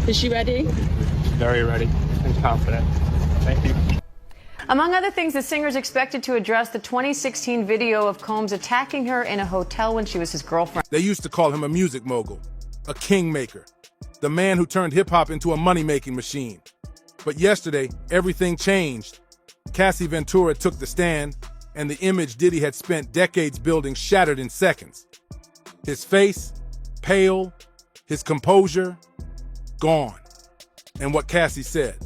Is she ready? Very ready and confident. Thank you. Among other things, the singer is expected to address the 2016 video of Combs attacking her in a hotel when she was his girlfriend. They used to call him a music mogul, a kingmaker, the man who turned hip-hop into a money-making machine. But yesterday, everything changed. Cassie Ventura took the stand, and the image Diddy had spent decades building shattered in seconds. His face, pale, his composure, gone. And what Cassie said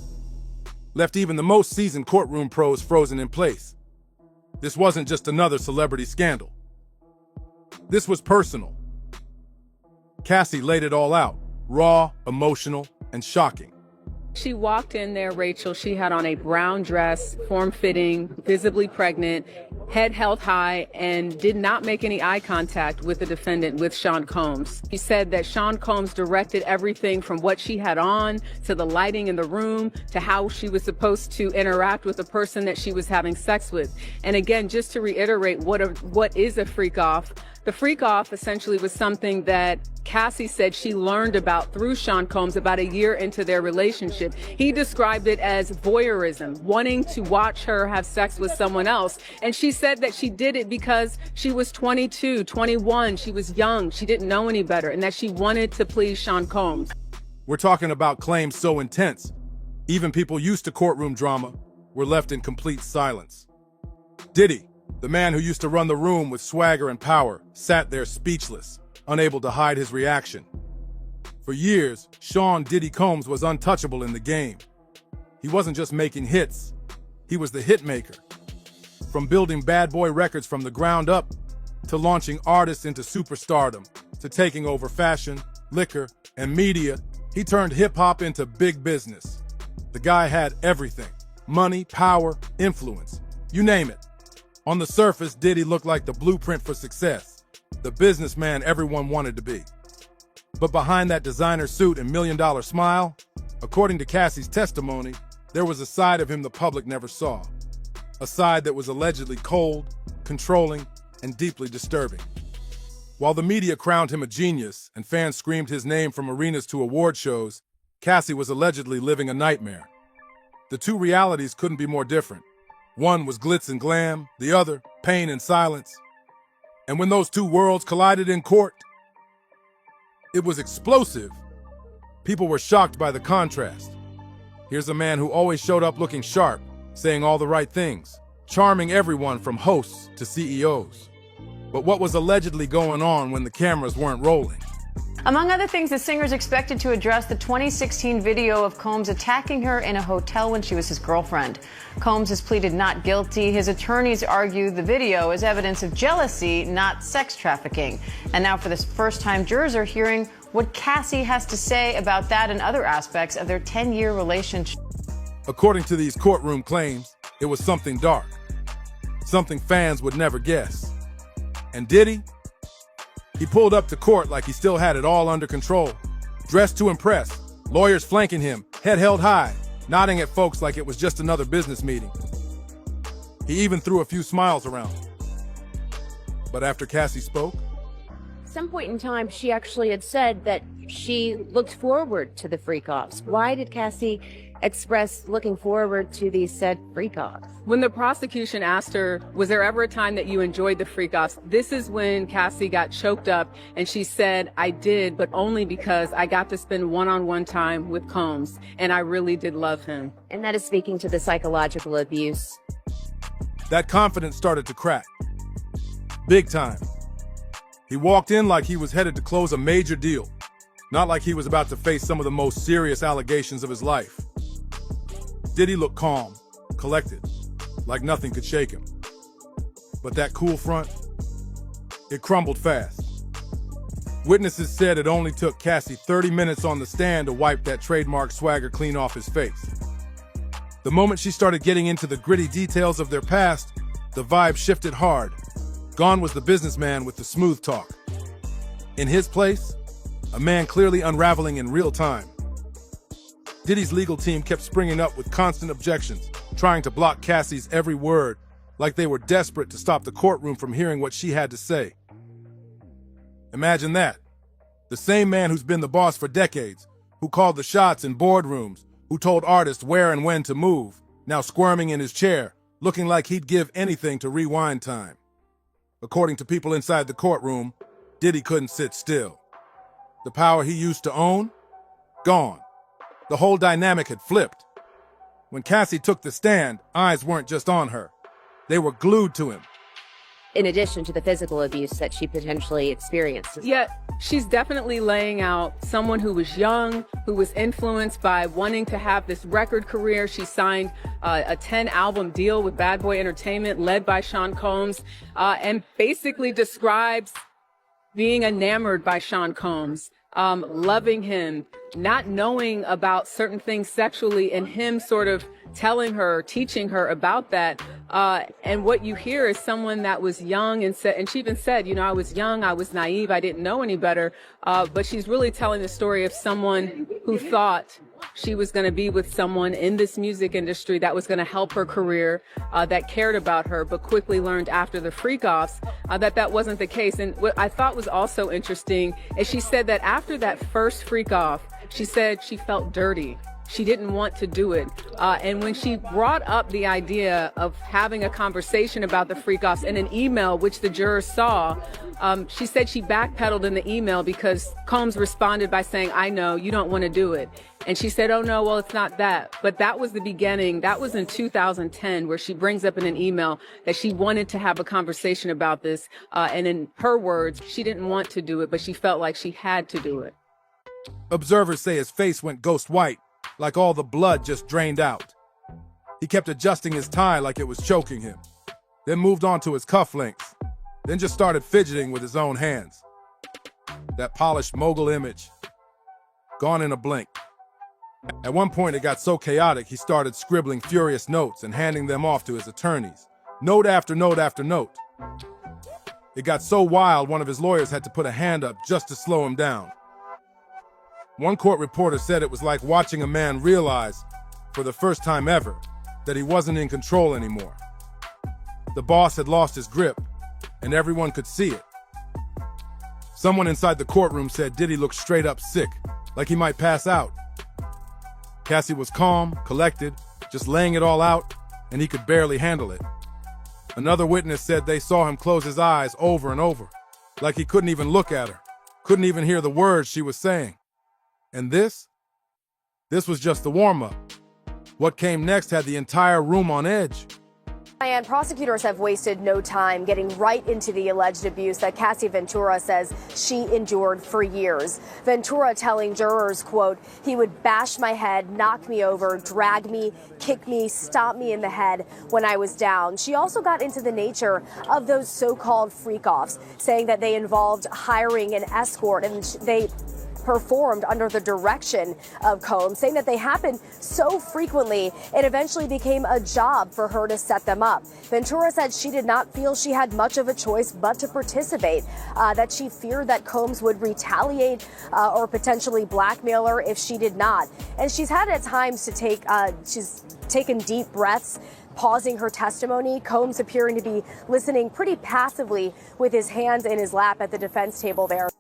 left even the most seasoned courtroom pros frozen in place. This wasn't just another celebrity scandal. This was personal. Cassie laid it all out, raw, emotional, and shocking. She walked in there, Rachel. She had on a brown dress, form-fitting, visibly pregnant, head held high, and did not make any eye contact with the defendant, with Sean Combs. He said that Sean Combs directed everything from what she had on to the lighting in the room to how she was supposed to interact with the person that she was having sex with. And again, just to reiterate what is a freak-off, the freak-off essentially was something that Cassie said she learned about through Sean Combs about a year into their relationship. He described it as voyeurism, wanting to watch her have sex with someone else. And she said that she did it because she was 22, 21, she was young, she didn't know any better, and that she wanted to please Sean Combs. We're talking about claims so intense, even people used to courtroom drama were left in complete silence. Diddy, the man who used to run the room with swagger and power, sat there speechless, unable to hide his reaction. For years, Sean Diddy Combs was untouchable in the game. He wasn't just making hits, he was the hit maker. From building bad boy records from the ground up, to launching artists into superstardom, to taking over fashion, liquor, and media, he turned hip-hop into big business. The guy had everything: money, power, influence, you name it. On the surface, Diddy looked like the blueprint for success, the businessman everyone wanted to be. But behind that designer suit and million-dollar smile, according to Cassie's testimony, there was a side of him the public never saw. A side that was allegedly cold, controlling, and deeply disturbing. While the media crowned him a genius and fans screamed his name from arenas to award shows, Cassie was allegedly living a nightmare. The two realities couldn't be more different. One was glitz and glam, the other, pain and silence. And when those two worlds collided in court, it was explosive. People were shocked by the contrast. Here's a man who always showed up looking sharp, saying all the right things, charming everyone from hosts to CEOs. But what was allegedly going on when the cameras weren't rolling? Among other things, the singer is expected to address the 2016 video of Combs attacking her in a hotel when she was his girlfriend. Combs has pleaded not guilty. His attorneys argue the video is evidence of jealousy, not sex trafficking. And now for the first time, jurors are hearing what Cassie has to say about that and other aspects of their 10-year relationship. According to these courtroom claims, it was something dark, something fans would never guess. And Diddy? He pulled up to court like he still had it all under control, dressed to impress, lawyers flanking him, head held high, nodding at folks like it was just another business meeting. He even threw a few smiles around. But after Cassie spoke, At some point in time, she actually had said that she looked forward to the freak-offs. Why did Cassie express looking forward to these said freak-offs? When the prosecution asked her, was there ever a time that you enjoyed the freak-offs? This is when Cassie got choked up and she said, I did, but only because I got to spend one-on-one time with Combs, and I really did love him. And that is speaking to the psychological abuse. that confidence started to crack. Big time. He walked in like he was headed to close a major deal, not like he was about to face some of the most serious allegations of his life. Diddy looked calm, collected, like nothing could shake him. But that cool front, it crumbled fast. Witnesses said it only took Cassie 30 minutes on the stand to wipe that trademark swagger clean off his face. The moment she started getting into the gritty details of their past, the vibe shifted hard. Gone was the businessman with the smooth talk. In his place, a man clearly unraveling in real time. Diddy's legal team kept springing up with constant objections, trying to block Cassie's every word, like they were desperate to stop the courtroom from hearing what she had to say. Imagine that. The same man who's been the boss for decades, who called the shots in boardrooms, who told artists where and when to move, now squirming in his chair, looking like he'd give anything to rewind time. According to people inside the courtroom, Diddy couldn't sit still. The power he used to own? Gone. The whole dynamic had flipped. When Cassie took the stand, eyes weren't just on her. They were glued to him. In addition to the physical abuse that she potentially experienced. Yet, she's definitely laying out someone who was young, who was influenced by wanting to have this record career. She signed a 10-album deal with Bad Boy Entertainment, led by Sean Combs, and basically describes being enamored by Sean Combs, loving him, not knowing about certain things sexually, and him sort of telling her, teaching her about that. And what you hear is someone that was young and she even said, I was young, I was naive, I didn't know any better. But she's really telling the story of someone who thought she was going to be with someone in this music industry that was going to help her career, that cared about her, but quickly learned after the freak-offs that wasn't the case. And what I thought was also interesting is she said that after that first freak-off, she said she felt dirty. She didn't want to do it. And when she brought up the idea of having a conversation about the freak-offs in an email, which the jurors saw, she said she backpedaled in the email because Combs responded by saying, I know, you don't want to do it. And she said, oh, no, well, it's not that. But that was the beginning. That was in 2010, where she brings up in an email that she wanted to have a conversation about this. And in her words, she didn't want to do it, but she felt like she had to do it. Observers say his face went ghost white, like all the blood just drained out. He kept adjusting his tie like it was choking him, then moved on to his cufflinks, then just started fidgeting with his own hands. That polished mogul image, gone in a blink. At one point, it got so chaotic, he started scribbling furious notes and handing them off to his attorneys, note after note after note. It got so wild, one of his lawyers had to put a hand up just to slow him down. One court reporter said it was like watching a man realize, for the first time ever, that he wasn't in control anymore. The boss had lost his grip, and everyone could see it. Someone inside the courtroom said Diddy looked straight up sick, like he might pass out. Cassie was calm, collected, just laying it all out, and he could barely handle it. Another witness said they saw him close his eyes over and over, like he couldn't even look at her, couldn't even hear the words she was saying. And this was just the warm-up. What came next had the entire room on edge. And prosecutors have wasted no time getting right into the alleged abuse that Cassie Ventura says she endured for years. Ventura telling jurors, quote, he would bash my head, knock me over, drag me, kick me, stomp me in the head when I was down. She also got into the nature of those so-called freak-offs, saying that they involved hiring an escort and they performed under the direction of Combs, saying that they happened so frequently it eventually became a job for her to set them up. Ventura said she did not feel she had much of a choice but to participate, that she feared that Combs would retaliate or potentially blackmail her if she did not. And she's had at times to she's taken deep breaths, pausing her testimony, Combs appearing to be listening pretty passively with his hands in his lap at the defense table there.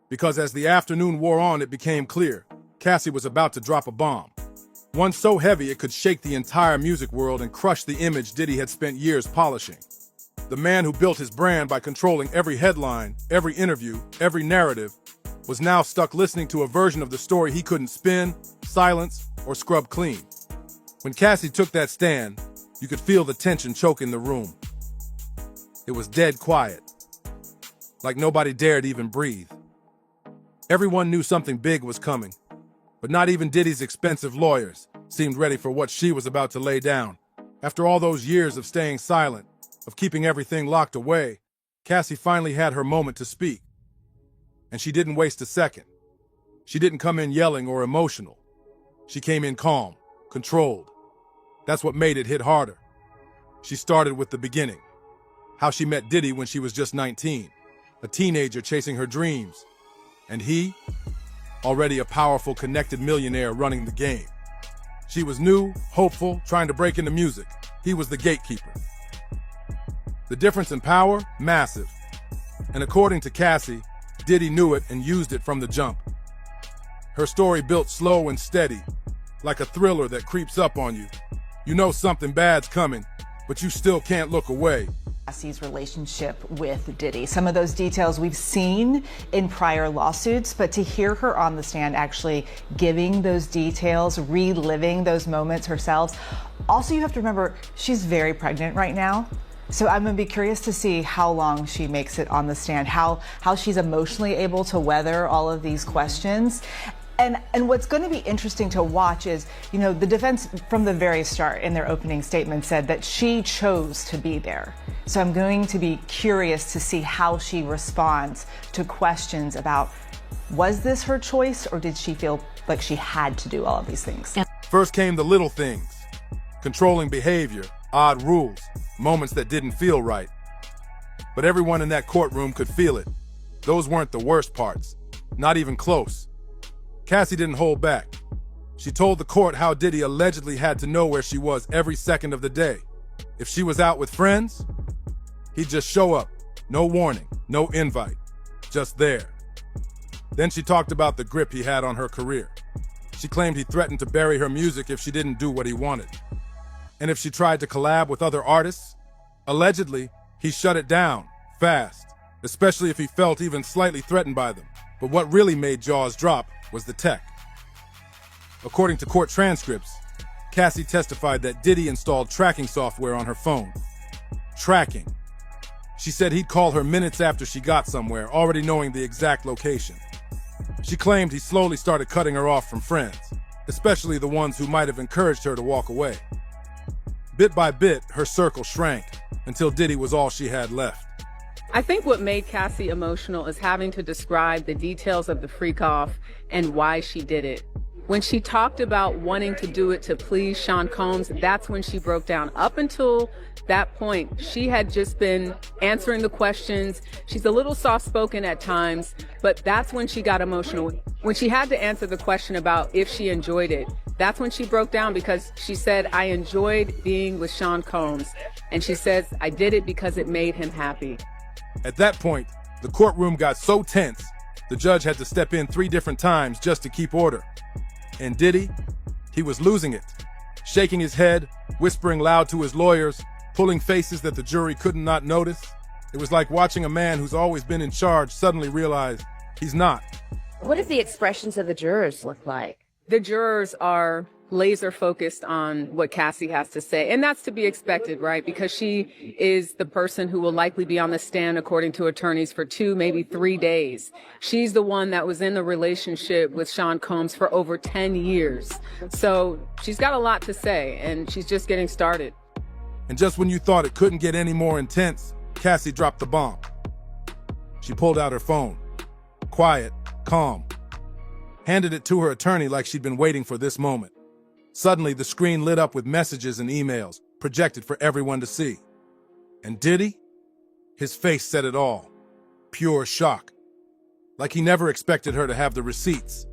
Because as the afternoon wore on, it became clear Cassie was about to drop a bomb. One so heavy it could shake the entire music world and crush the image Diddy had spent years polishing. The man who built his brand by controlling every headline, every interview, every narrative, was now stuck listening to a version of the story he couldn't spin, silence, or scrub clean. When Cassie took that stand, you could feel the tension choking the room. It was dead quiet, like nobody dared even breathe. Everyone knew something big was coming, but not even Diddy's expensive lawyers seemed ready for what she was about to lay down. After all those years of staying silent, of keeping everything locked away, Cassie finally had her moment to speak. And she didn't waste a second. She didn't come in yelling or emotional. She came in calm, controlled. That's what made it hit harder. She started with the beginning. How she met Diddy when she was just 19, a teenager chasing her dreams. And he, already a powerful, connected millionaire running the game. She was new, hopeful, trying to break into music. He was the gatekeeper. The difference in power, massive. And according to Cassie, Diddy knew it and used it from the jump. Her story built slow and steady, like a thriller that creeps up on you. You know something bad's coming, but you still can't look away. Cassie's relationship with Diddy. Some of those details we've seen in prior lawsuits, but to hear her on the stand actually giving those details, reliving those moments herself. Also, you have to remember, she's very pregnant right now. So I'm gonna be curious to see how long she makes it on the stand, how she's emotionally able to weather all of these questions. And what's going to be interesting to watch is, you know, the defense from the very start in their opening statement said that she chose to be there. So I'm going to be curious to see how she responds to questions about, was this her choice or did she feel like she had to do all of these things? First came the little things, controlling behavior, odd rules, moments that didn't feel right. But everyone in that courtroom could feel it. Those weren't the worst parts, not even close. Cassie didn't hold back. She told the court how Diddy allegedly had to know where she was every second of the day. If she was out with friends, he'd just show up. No warning, no invite, just there. Then she talked about the grip he had on her career. She claimed he threatened to bury her music if she didn't do what he wanted. And if she tried to collab with other artists, allegedly, he shut it down fast, especially if he felt even slightly threatened by them. But what really made jaws drop was the tech. According to court transcripts, Cassie testified that Diddy installed tracking software on her phone. Tracking. She said he'd call her minutes after she got somewhere, already knowing the exact location. She claimed he slowly started cutting her off from friends, especially the ones who might have encouraged her to walk away. Bit by bit, her circle shrank until Diddy was all she had left. I think what made Cassie emotional is having to describe the details of the freak-off and why she did it. When she talked about wanting to do it to please Sean Combs, that's when she broke down. Up until that point, she had just been answering the questions. She's a little soft-spoken at times, but that's when she got emotional. When she had to answer the question about if she enjoyed it, that's when she broke down, because she said, I enjoyed being with Sean Combs. And she says, I did it because it made him happy. At that point, the courtroom got so tense, the judge had to step in 3 different times just to keep order. And Diddy, he was losing it, shaking his head, whispering loud to his lawyers, pulling faces that the jury could not notice. It was like watching a man who's always been in charge suddenly realize he's not. What did the expressions of the jurors look like? The jurors are laser focused on what Cassie has to say. And that's to be expected, right? Because she is the person who will likely be on the stand, according to attorneys, for 2, maybe 3 days. She's the one that was in the relationship with Sean Combs for over 10 years. So she's got a lot to say, and she's just getting started. And just when you thought it couldn't get any more intense, Cassie dropped the bomb. She pulled out her phone, quiet, calm, handed it to her attorney like she'd been waiting for this moment. Suddenly, the screen lit up with messages and emails, projected for everyone to see. And Diddy? His face said it all. Pure shock. Like he never expected her to have the receipts.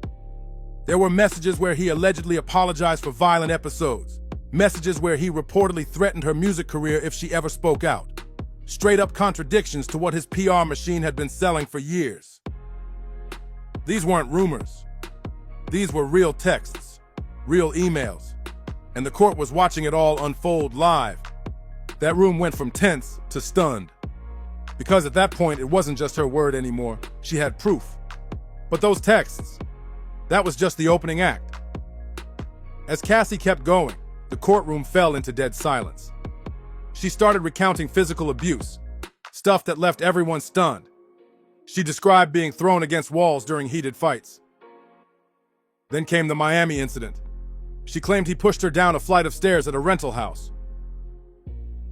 There were messages where he allegedly apologized for violent episodes. Messages where he reportedly threatened her music career if she ever spoke out. Straight up contradictions to what his PR machine had been selling for years. These weren't rumors. These were real texts. Real emails, and the court was watching it all unfold live. That room went from tense to stunned, because at that point it wasn't just her word anymore, she had proof. But those texts, that was just the opening act. As Cassie kept going, the courtroom fell into dead silence. She started recounting physical abuse, stuff that left everyone stunned. She described being thrown against walls during heated fights. Then came the Miami incident. She claimed he pushed her down a flight of stairs at a rental house.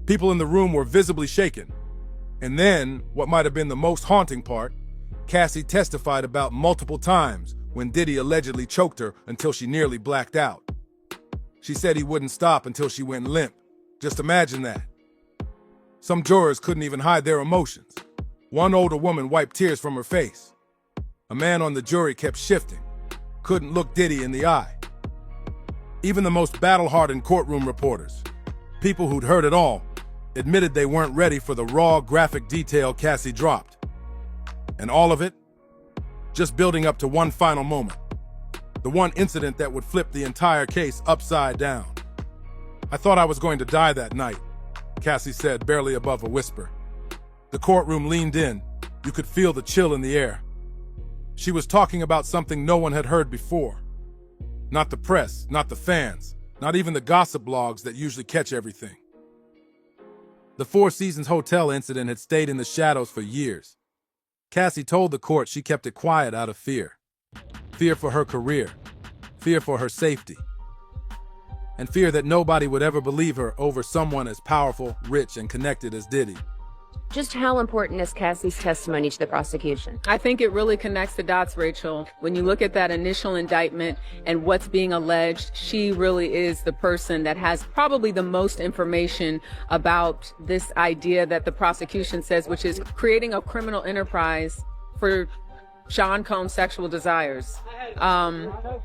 People in the room were visibly shaken. And then, what might have been the most haunting part, Cassie testified about multiple times when Diddy allegedly choked her until she nearly blacked out. She said he wouldn't stop until she went limp. Just imagine that. Some jurors couldn't even hide their emotions. One older woman wiped tears from her face. A man on the jury kept shifting, couldn't look Diddy in the eye. Even the most battle-hardened courtroom reporters, people who'd heard it all, admitted they weren't ready for the raw, graphic detail Cassie dropped. And all of it, just building up to one final moment. The one incident that would flip the entire case upside down. "I thought I was going to die that night," Cassie said, barely above a whisper. The courtroom leaned in. You could feel the chill in the air. She was talking about something no one had heard before. Not the press, not the fans, not even the gossip blogs that usually catch everything. The Four Seasons Hotel incident had stayed in the shadows for years. Cassie told the court she kept it quiet out of fear. Fear for her career, fear for her safety, and fear that nobody would ever believe her over someone as powerful, rich, and connected as Diddy. Just how important is Cassie's testimony to the prosecution? I think it really connects the dots, Rachel. When you look at that initial indictment and what's being alleged, she really is the person that has probably the most information about this idea that the prosecution says, which is creating a criminal enterprise for Sean Combs' sexual desires.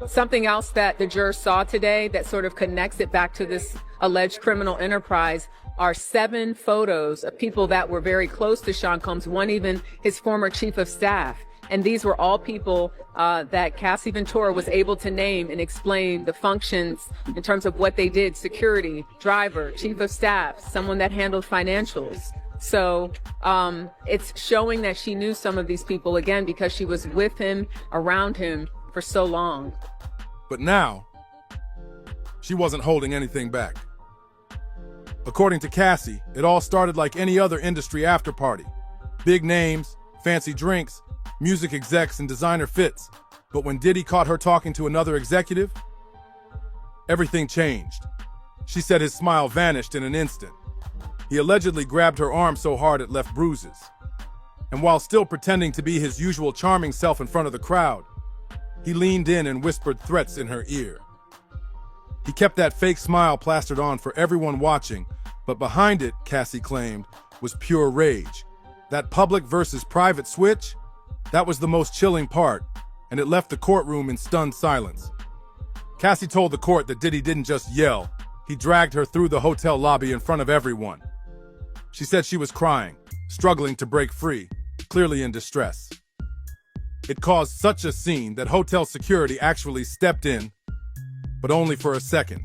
Something else that the jurors saw today that sort of connects it back to this alleged criminal enterprise are 7 photos of people that were very close to Sean Combs, one even his former chief of staff. And these were all people that Cassie Ventura was able to name and explain the functions in terms of what they did: security, driver, chief of staff, someone that handled financials. So it's showing that she knew some of these people, again, because she was with him, around him for so long. But now, she wasn't holding anything back. According to Cassie, it all started like any other industry after-party. Big names, fancy drinks, music execs, and designer fits. But when Diddy caught her talking to another executive, everything changed. She said his smile vanished in an instant. He allegedly grabbed her arm so hard it left bruises. And while still pretending to be his usual charming self in front of the crowd, he leaned in and whispered threats in her ear. He kept that fake smile plastered on for everyone watching, but behind it, Cassie claimed, was pure rage. That public versus private switch, that was the most chilling part, and it left the courtroom in stunned silence. Cassie told the court that Diddy didn't just yell, he dragged her through the hotel lobby in front of everyone. She said she was crying, struggling to break free, clearly in distress. It caused such a scene that hotel security actually stepped in, but only for a second.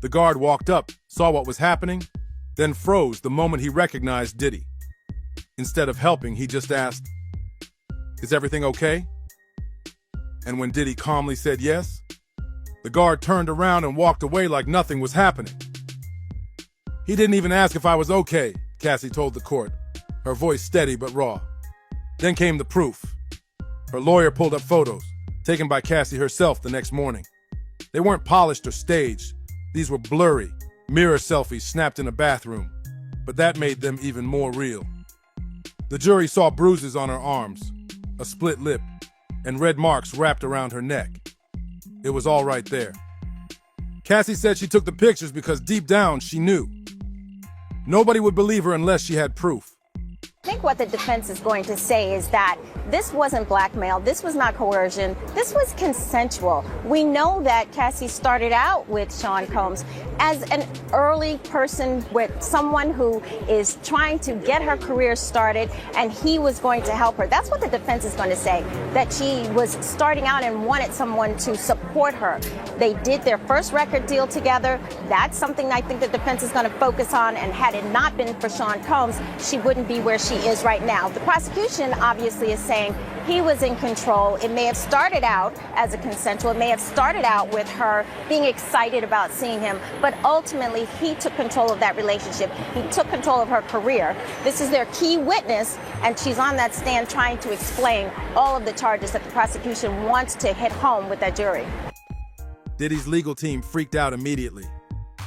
The guard walked up, saw what was happening, then froze the moment he recognized Diddy. Instead of helping, he just asked, "Is everything okay?" And when Diddy calmly said yes, the guard turned around and walked away like nothing was happening. "He didn't even ask if I was okay," Cassie told the court, her voice steady but raw. Then came the proof. Her lawyer pulled up photos, taken by Cassie herself the next morning. They weren't polished or staged. These were blurry, mirror selfies snapped in a bathroom, but that made them even more real. The jury saw bruises on her arms, a split lip, and red marks wrapped around her neck. It was all right there. Cassie said she took the pictures because deep down she knew. Nobody would believe her unless she had proof. I think what the defense is going to say is that this wasn't blackmail, this was not coercion, this was consensual. We know that Cassie started out with Sean Combs as an early person with someone who is trying to get her career started, and he was going to help her. That's what the defense is going to say, that she was starting out and wanted someone to support her. They did their first record deal together. That's something I think the defense is going to focus on, and had it not been for Sean Combs, she wouldn't be where she is right now. The prosecution obviously is saying he was in control. It may have started out as a consensual. It may have started out with her being excited about seeing him, but ultimately he took control of that relationship. He took control of her career. This is their key witness, and she's on that stand trying to explain all of the charges that the prosecution wants to hit home with that jury. Diddy's legal team freaked out immediately.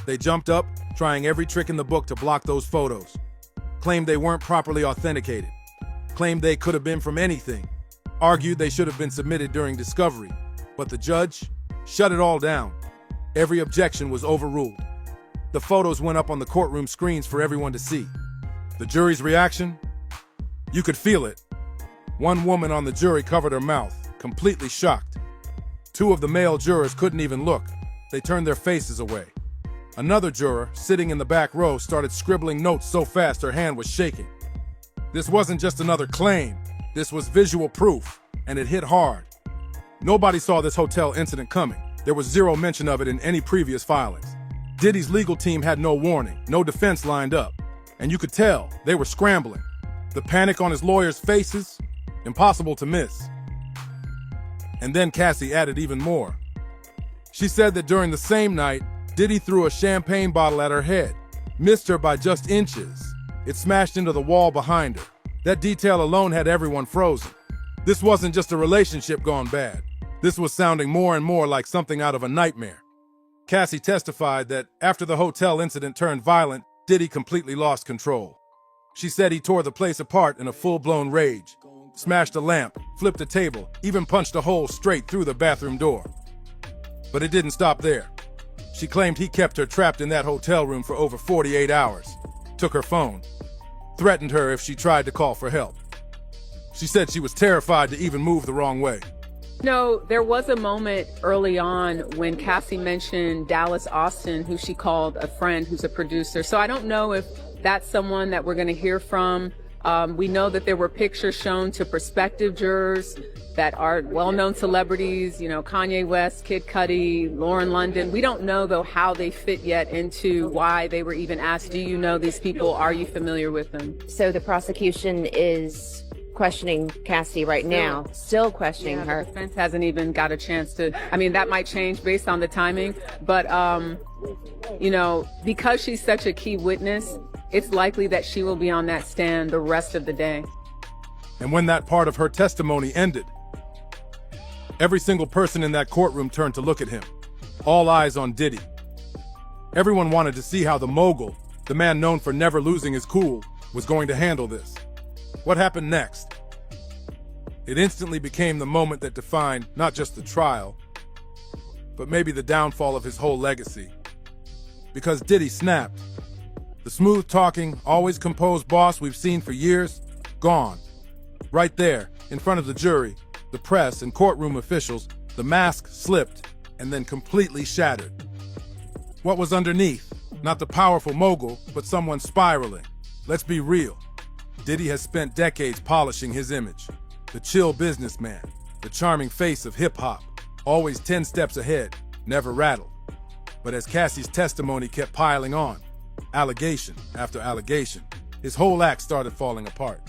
They jumped up, trying every trick in the book to block those photos. Claimed they weren't properly authenticated. Claimed they could have been from anything. Argued they should have been submitted during discovery. But the judge shut it all down. Every objection was overruled. The photos went up on the courtroom screens for everyone to see. The jury's reaction? You could feel it. One woman on the jury covered her mouth, completely shocked. 2 of the male jurors couldn't even look. They turned their faces away. Another juror, sitting in the back row, started scribbling notes so fast her hand was shaking. This wasn't just another claim. This was visual proof, and it hit hard. Nobody saw this hotel incident coming. There was zero mention of it in any previous filings. Diddy's legal team had no warning, no defense lined up, and you could tell they were scrambling. The panic on his lawyers' faces, impossible to miss. And then Cassie added even more. She said that during the same night, Diddy threw a champagne bottle at her head, missed her by just inches. It smashed into the wall behind her. That detail alone had everyone frozen. This wasn't just a relationship gone bad. This was sounding more and more like something out of a nightmare. Cassie testified that after the hotel incident turned violent, Diddy completely lost control. She said he tore the place apart in a full-blown rage, smashed a lamp, flipped a table, even punched a hole straight through the bathroom door. But it didn't stop there. She claimed he kept her trapped in that hotel room for over 48 hours, took her phone, threatened her if she tried to call for help. She said she was terrified to even move the wrong way. No, there was a moment early on when Cassie mentioned Dallas Austin, who she called a friend who's a producer. So I don't know if that's someone that we're going to hear from. We know that there were pictures shown to prospective jurors that are well-known celebrities, you know, Kanye West, Kid Cudi, Lauren London. We don't know, though, how they fit yet into why they were even asked, do you know these people? Are you familiar with them? So the prosecution is questioning Cassie right now, still questioning her. The defense hasn't even got a chance to, I mean, that might change based on the timing, but, you know, because she's such a key witness, it's likely that she will be on that stand the rest of the day. And when that part of her testimony ended, every single person in that courtroom turned to look at him, all eyes on Diddy. Everyone wanted to see how the mogul, the man known for never losing his cool, was going to handle this. What happened next? It instantly became the moment that defined not just the trial, but maybe the downfall of his whole legacy. Because Diddy snapped. The smooth-talking, always composed boss we've seen for years, gone. Right there, in front of the jury, the press, and courtroom officials, the mask slipped and then completely shattered. What was underneath? Not the powerful mogul, but someone spiraling. Let's be real. Diddy has spent decades polishing his image. The chill businessman, the charming face of hip-hop, always 10 steps ahead, never rattled. But as Cassie's testimony kept piling on, allegation after allegation, his whole act started falling apart.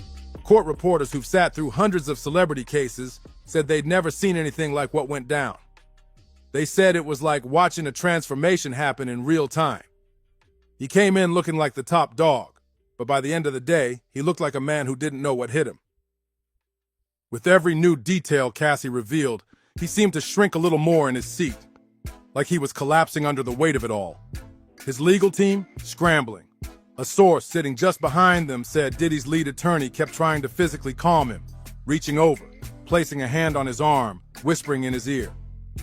Court reporters who've sat through hundreds of celebrity cases said they'd never seen anything like what went down. They said it was like watching a transformation happen in real time. He came in looking like the top dog, but by the end of the day, he looked like a man who didn't know what hit him. With every new detail Cassie revealed, he seemed to shrink a little more in his seat, like he was collapsing under the weight of it all. His legal team, scrambling. A source sitting just behind them said Diddy's lead attorney kept trying to physically calm him, reaching over, placing a hand on his arm, whispering in his ear.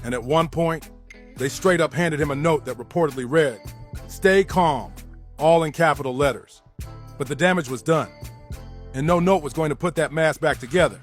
And at one point, they straight up handed him a note that reportedly read, "Stay calm," all in capital letters. But the damage was done, and no note was going to put that mask back together.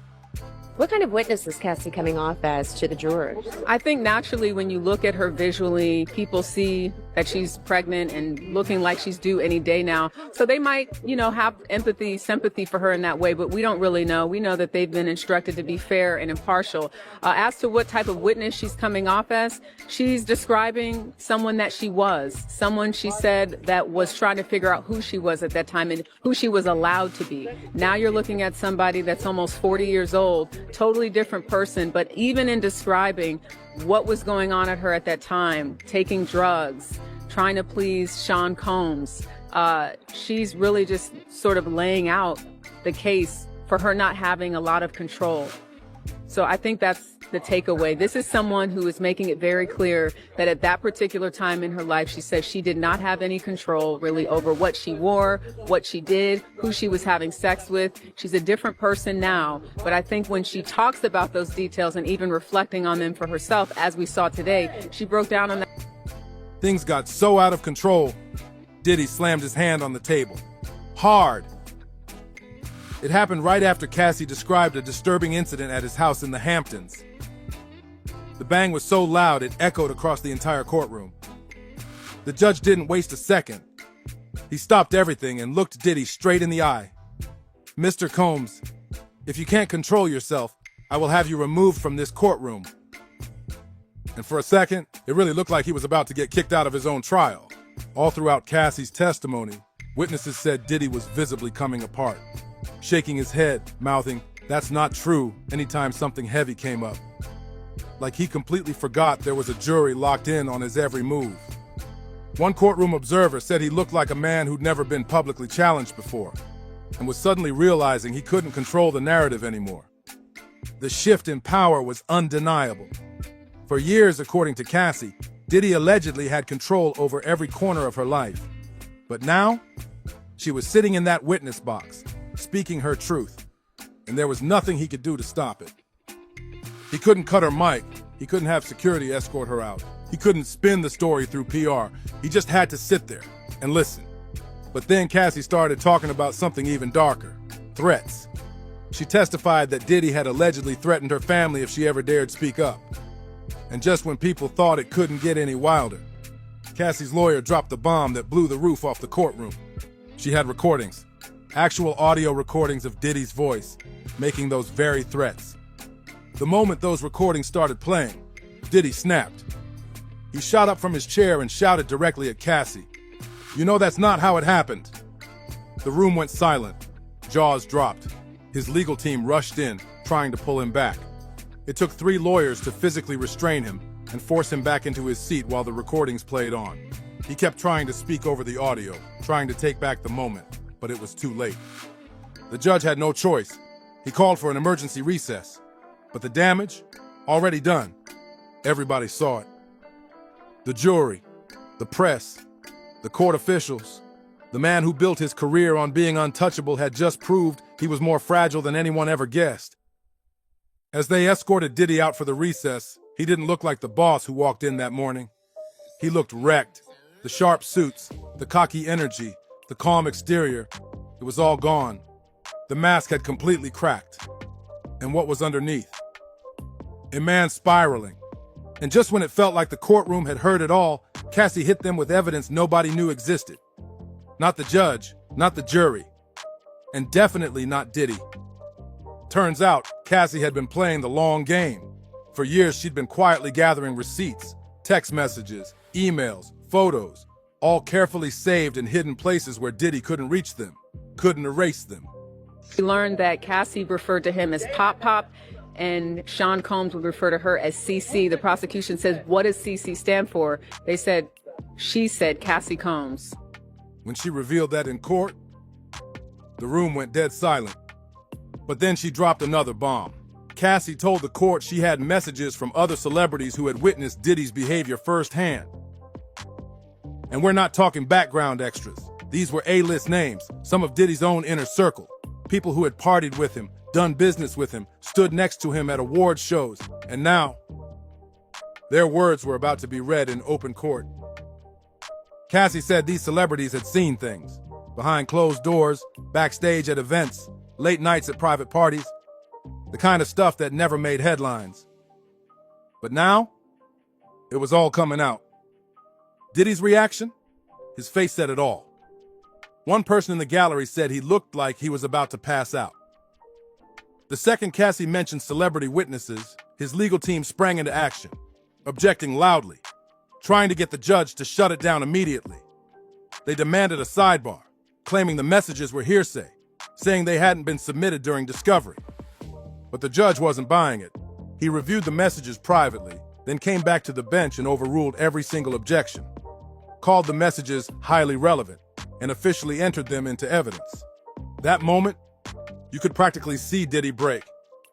What kind of witness is Cassie coming off as to the jurors? I think naturally when you look at her visually, people see that she's pregnant and looking like she's due any day now. So they might, you know, have empathy, sympathy for her in that way, but we don't really know. We know that they've been instructed to be fair and impartial. As to what type of witness she's coming off as, she's describing someone that she was, someone she said that was trying to figure out who she was at that time and who she was allowed to be. Now you're looking at somebody that's almost 40 years old, totally different person, but even in describing what was going on at her at that time, taking drugs, trying to please Sean Combs, she's really just sort of laying out the case for her not having a lot of control. So I think that's the takeaway. This is someone who is making it very clear that at that particular time in her life, she says she did not have any control really over what she wore, what she did, who she was having sex with. She's a different person now. But I think when she talks about those details and even reflecting on them for herself, as we saw today, she broke down on that. Things got so out of control, Diddy slammed his hand on the table. Hard. It happened right after Cassie described a disturbing incident at his house in the Hamptons. The bang was so loud it echoed across the entire courtroom. The judge didn't waste a second. He stopped everything and looked Diddy straight in the eye. "Mr. Combs, if you can't control yourself, I will have you removed from this courtroom." And for a second, it really looked like he was about to get kicked out of his own trial. All throughout Cassie's testimony, witnesses said Diddy was visibly coming apart, shaking his head, mouthing, "That's not true," anytime something heavy came up. Like he completely forgot there was a jury locked in on his every move. One courtroom observer said he looked like a man who'd never been publicly challenged before, and was suddenly realizing he couldn't control the narrative anymore. The shift in power was undeniable. For years, according to Cassie, Diddy allegedly had control over every corner of her life. But now, she was sitting in that witness box, speaking her truth, and there was nothing he could do to stop it. He couldn't cut her mic, he couldn't have security escort her out, he couldn't spin the story through PR, he just had to sit there and listen. But then Cassie started talking about something even darker, threats. She testified that Diddy had allegedly threatened her family if she ever dared speak up. And just when people thought it couldn't get any wilder, Cassie's lawyer dropped the bomb that blew the roof off the courtroom. She had recordings, actual audio recordings of Diddy's voice, making those very threats. The moment those recordings started playing, Diddy snapped. He shot up from his chair and shouted directly at Cassie, "You know that's not how it happened." The room went silent, jaws dropped. His legal team rushed in, trying to pull him back. It took 3 lawyers to physically restrain him and force him back into his seat while the recordings played on. He kept trying to speak over the audio, trying to take back the moment, but it was too late. The judge had no choice. He called for an emergency recess. But the damage, already done. Everybody saw it. The jury, the press, the court officials, the man who built his career on being untouchable had just proved he was more fragile than anyone ever guessed. As they escorted Diddy out for the recess, he didn't look like the boss who walked in that morning. He looked wrecked. The sharp suits, the cocky energy, the calm exterior, it was all gone. The mask had completely cracked. And what was underneath? A man spiraling. And just when it felt like the courtroom had heard it all, Cassie hit them with evidence nobody knew existed. Not the judge, not the jury, and definitely not Diddy. Turns out, Cassie had been playing the long game. For years, she'd been quietly gathering receipts, text messages, emails, photos, all carefully saved in hidden places where Diddy couldn't reach them, couldn't erase them. We learned that Cassie referred to him as Pop Pop, and Sean Combs would refer to her as CC. The prosecution says, "What does CC stand for?" She said Cassie Combs. When she revealed that in court, the room went dead silent. But then she dropped another bomb. Cassie told the court she had messages from other celebrities who had witnessed Diddy's behavior firsthand. And we're not talking background extras. These were A-list names, some of Diddy's own inner circle. People who had partied with him, done business with him, stood next to him at award shows. And now, their words were about to be read in open court. Cassie said these celebrities had seen things. Behind closed doors, backstage at events, late nights at private parties. The kind of stuff that never made headlines. But now, it was all coming out. Diddy's reaction? His face said it all. One person in the gallery said he looked like he was about to pass out. The second Cassie mentioned celebrity witnesses, his legal team sprang into action, objecting loudly, trying to get the judge to shut it down immediately. They demanded a sidebar, claiming the messages were hearsay, saying they hadn't been submitted during discovery. But the judge wasn't buying it. He reviewed the messages privately, then came back to the bench and overruled every single objection, called the messages highly relevant, and officially entered them into evidence. That moment, you could practically see Diddy break.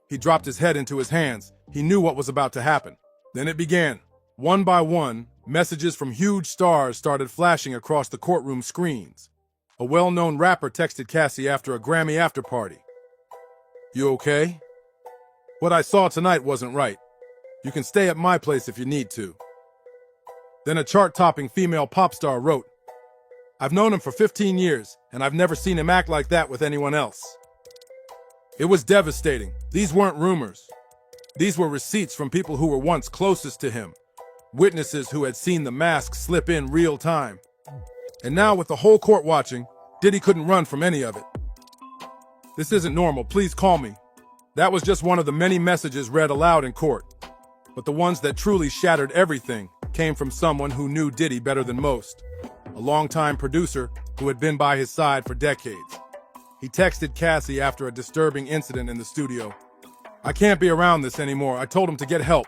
He dropped his head into his hands. He knew what was about to happen. Then it began. One by one, messages from huge stars started flashing across the courtroom screens. A well-known rapper texted Cassie after a Grammy after-party. "You okay? What I saw tonight wasn't right. You can stay at my place if you need to." Then a chart-topping female pop star wrote, "I've known him for 15 years, and I've never seen him act like that with anyone else." It was devastating. These weren't rumors. These were receipts from people who were once closest to him, witnesses who had seen the mask slip in real time. And now, with the whole court watching, Diddy couldn't run from any of it. "This isn't normal. Please call me." That was just one of the many messages read aloud in court. But the ones that truly shattered everything came from someone who knew Diddy better than most, a longtime producer who had been by his side for decades. He texted Cassie after a disturbing incident in the studio. "I can't be around this anymore. I told him to get help.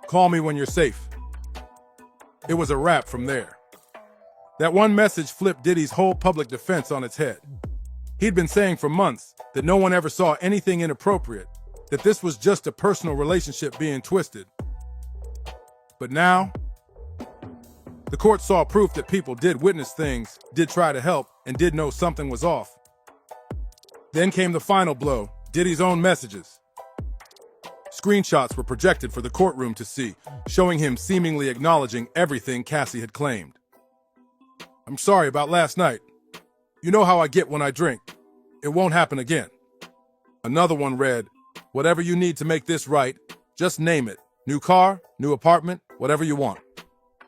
Call me when you're safe." It was a wrap from there. That one message flipped Diddy's whole public defense on its head. He'd been saying for months that no one ever saw anything inappropriate, that this was just a personal relationship being twisted. But now, the court saw proof that people did witness things, did try to help, and did know something was off. Then came the final blow, Diddy's own messages. Screenshots were projected for the courtroom to see, showing him seemingly acknowledging everything Cassie had claimed. "I'm sorry about last night. You know how I get when I drink. It won't happen again." Another one read, "Whatever you need to make this right, just name it. New car, new apartment, whatever you want."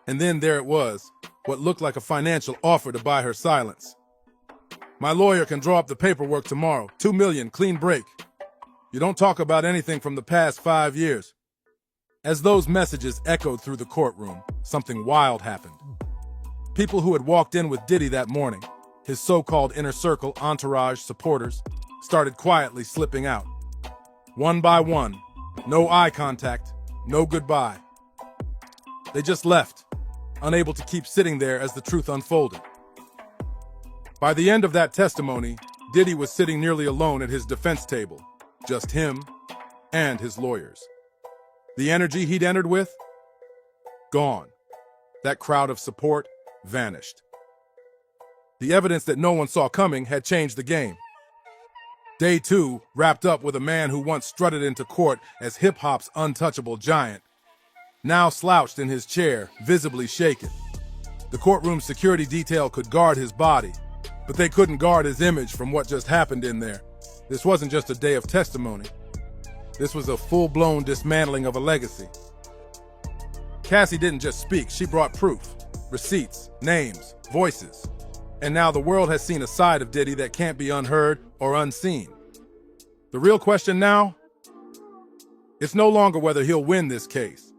And then there it was, what looked like a financial offer to buy her silence. "My lawyer can draw up the paperwork tomorrow. $2 million, clean break. You don't talk about anything from the past 5 years." As those messages echoed through the courtroom, something wild happened. People who had walked in with Diddy that morning, his so-called inner circle, entourage, supporters, started quietly slipping out. One by one, no eye contact, no goodbye. They just left, unable to keep sitting there as the truth unfolded. By the end of that testimony, Diddy was sitting nearly alone at his defense table, just him and his lawyers. The energy he'd entered with? Gone. That crowd of support vanished. The evidence that no one saw coming had changed the game. Day 2 wrapped up with a man who once strutted into court as hip-hop's untouchable giant, now slouched in his chair, visibly shaken. The courtroom security detail could guard his body, but they couldn't guard his image from what just happened in there. This wasn't just a day of testimony. This was a full-blown dismantling of a legacy. Cassie didn't just speak, she brought proof, receipts, names, voices. And now the world has seen a side of Diddy that can't be unheard or unseen. The real question now? It's no longer whether he'll win this case.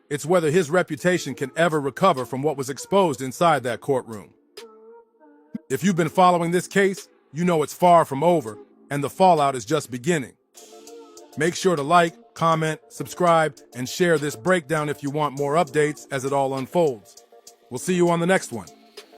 It's whether his reputation can ever recover from what was exposed inside that courtroom. If you've been following this case, you know it's far from over, and the fallout is just beginning. Make sure to like, comment, subscribe, and share this breakdown if you want more updates as it all unfolds. We'll see you on the next one.